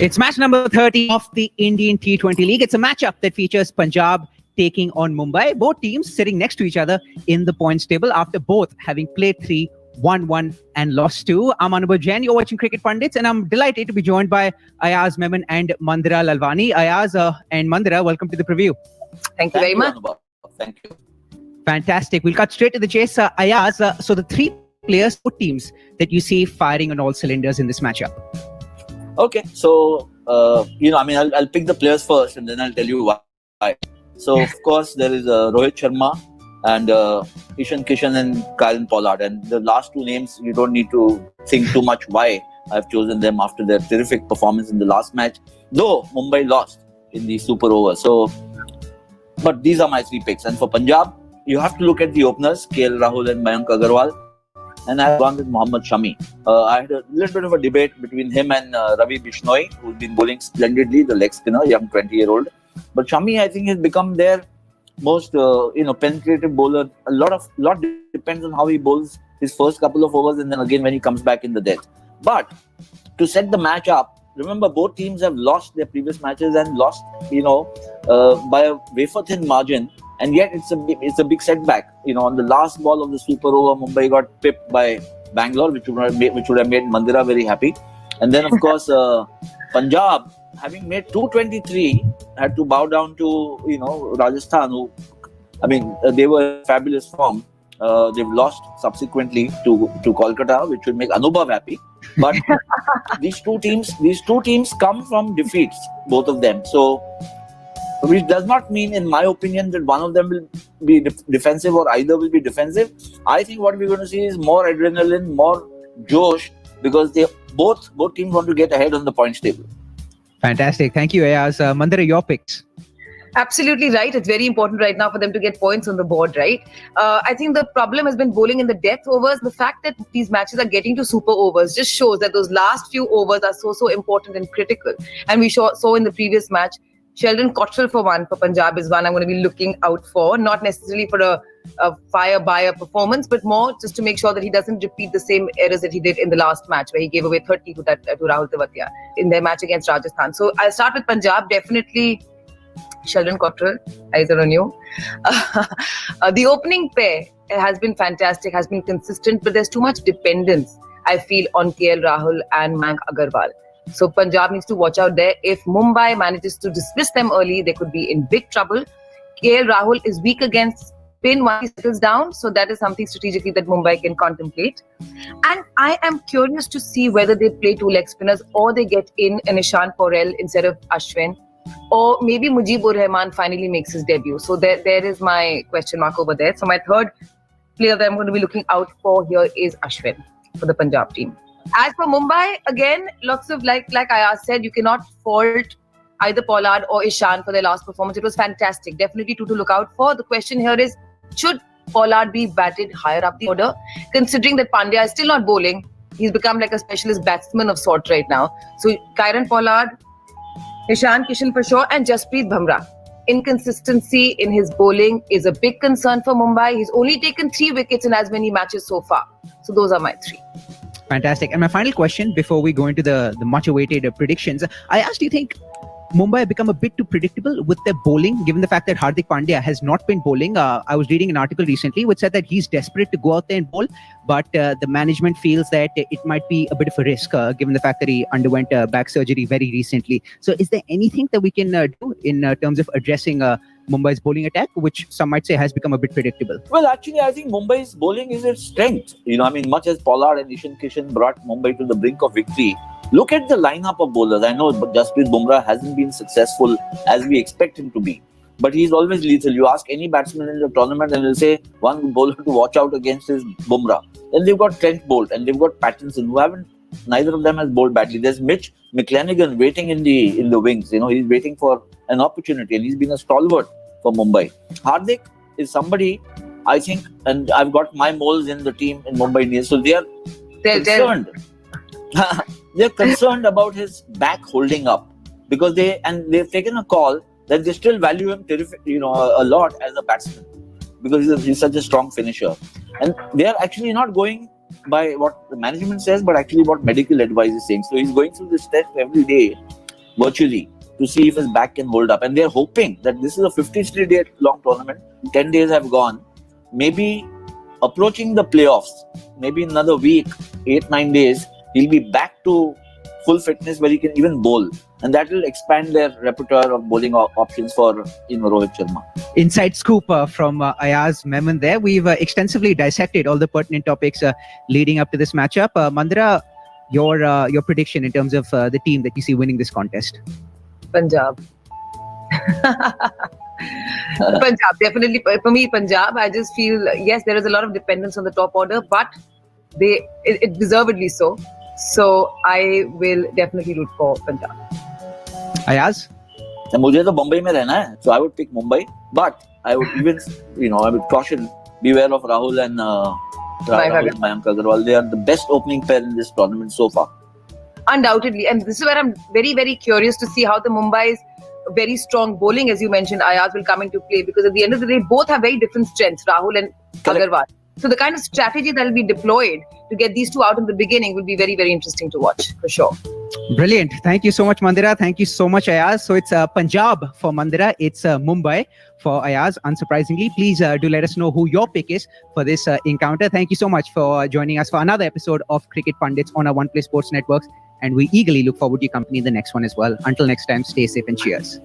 It's match number 30 of the Indian T20 League. It's a matchup that features Punjab taking on Mumbai. Both teams sitting next to each other in the points table after both having played 3, won 1 and lost 2. I'm Anubhav Jain. You're watching Cricket Pundits, and I'm delighted to be joined by Ayaz, Memon and Mandira Lalvani. Ayaz and Mandira, welcome to the preview. Thank you very much. Anubhav. Thank you. Fantastic. We'll cut straight to the chase. Ayaz, so the three players or teams that you see firing on all cylinders in this matchup. Okay, so I'll pick the players first, and then I'll tell you why. So of course there is Rohit Sharma and Ishan Kishan and Kyle Pollard, and the last two names you don't need to think too much why I've chosen them after their terrific performance in the last match. Though Mumbai lost in the super over, but these are my three picks. And for Punjab, you have to look at the openers, KL Rahul and Mayank Agarwal. And I've gone with Mohammad Shami. I had a little bit of a debate between him and Ravi Bishnoi, who's been bowling splendidly, the leg spinner, young 20-year-old. But Shami, I think, has become their most penetrative bowler. A lot depends on how he bowls his first couple of overs, and then again when he comes back in the death. But to set the match up, remember both teams have lost their previous matches and lost, by a wafer-thin margin. And yet it's a big setback. On the last ball of the super over, Mumbai got pipped by Bangalore, which would have made Mandira very happy. And then, of course, Punjab, having made 223, had to bow down to Rajasthan. They were in fabulous form. They've lost subsequently to Kolkata, which would make Anubhav happy. But these two teams come from defeats, both of them. So, which does not mean, in my opinion, that one of them will be defensive or either will be defensive. I think what we're going to see is more adrenaline, more josh, because both teams want to get ahead on the points table. Fantastic. Thank you, Ayaz. Mandira, your picks. Absolutely right. It's very important right now for them to get points on the board, right? I think the problem has been bowling in the death overs. The fact that these matches are getting to super overs just shows that those last few overs are so important and critical. And we saw in the previous match, Sheldon Cottrell for Punjab is one I'm going to be looking out for, not necessarily for a fire-buyer performance, but more just to make sure that he doesn't repeat the same errors that he did in the last match where he gave away 30 to Rahul Tewatia in their match against Rajasthan. So I'll start with Punjab, definitely Sheldon Cottrell, eyes are on you. The opening pair has been fantastic, has been consistent, but there's too much dependence, I feel, on KL Rahul and Mayank Agarwal. So Punjab needs to watch out there. If Mumbai manages to dismiss them early, they could be in big trouble. KL Rahul is weak against spin once he settles down. So that is something strategically that Mumbai can contemplate. And I am curious to see whether they play two leg spinners or they get in an Ishan Porel instead of Ashwin. Or maybe Mujibur Rahman finally makes his debut. So there is my question mark over there. So my third player that I'm going to be looking out for here is Ashwin for the Punjab team. As for Mumbai, again, lots of like Ayaz said, you cannot fault either Pollard or Ishan for their last performance. It was fantastic. Definitely two to look out for. The question here is, should Pollard be batted higher up the order? Considering that Pandya is still not bowling, he's become like a specialist batsman of sorts right now. So Kieron Pollard, Ishan Kishan for sure, and Jasprit Bumrah. Inconsistency in his bowling is a big concern for Mumbai. He's only taken 3 wickets in as many matches so far. So those are my 3. Fantastic. And my final question before we go into the much-awaited predictions, I asked, do you think Mumbai have become a bit too predictable with their bowling, given the fact that Hardik Pandya has not been bowling? I was reading an article recently which said that he's desperate to go out there and bowl, but the management feels that it might be a bit of a risk, given the fact that he underwent back surgery very recently. So is there anything that we can do in terms of addressing Mumbai's bowling attack, which some might say has become a bit predictable? Well, actually, I think Mumbai's bowling is its strength. Much as Pollard and Ishan Kishan brought Mumbai to the brink of victory, look at the lineup of bowlers. I know Jasprit Bumrah hasn't been successful as we expect him to be, but he's always lethal. You ask any batsman in the tournament and they'll say one bowler to watch out against is Bumrah. Then they've got Trent Bolt and they've got Pattinson, neither of them has bowled badly. There's Mitch McClenaghan waiting in the wings. He's waiting for an opportunity, and he's been a stalwart for Mumbai. Hardik is somebody, I think, and I've got my moles in the team in Mumbai, so they are concerned. They're concerned about his back holding up, because they've taken a call that they still value him a lot as a batsman, because he's such a strong finisher. And they are actually not going by what the management says, but actually what medical advice is saying. So he's going through this test every day virtually, to see if his back can hold up. And they're hoping that this is a 53-day long tournament. 10 days have gone. Maybe approaching the playoffs, maybe in another week, 8-9 days, he'll be back to full fitness where he can even bowl. And that will expand their repertoire of bowling options for Rohit Sharma. Inside scoop from Ayaz, Memon there. We've extensively dissected all the pertinent topics leading up to this matchup. Mandira, your prediction in terms of the team that you see winning this contest? Punjab. Punjab, definitely. For me, Punjab, I just feel, yes, there is a lot of dependence on the top order, but it deservedly so. So I will definitely root for Punjab. Ayaz? मुझे तो मुंबई में रहना है, so I would pick Mumbai, but I would even, I would caution, beware of Rahul and Mayank Agarwal. They are the best opening pair in this tournament so far. Undoubtedly, and this is where I'm very, very curious to see how the Mumbai's very strong bowling, as you mentioned, Ayaz, will come into play, because at the end of the day, both have very different strengths, Rahul and Agarwal. So the kind of strategy that will be deployed to get these two out in the beginning will be very, very interesting to watch, for sure. Brilliant. Thank you so much, Mandira. Thank you so much, Ayaz. So it's Punjab for Mandira. It's Mumbai for Ayaz, unsurprisingly. Please do let us know who your pick is for this encounter. Thank you so much for joining us for another episode of Cricket Pundits on our One Play Sports Networks. And we eagerly look forward to your company in the next one as well. Until next time, stay safe and cheers.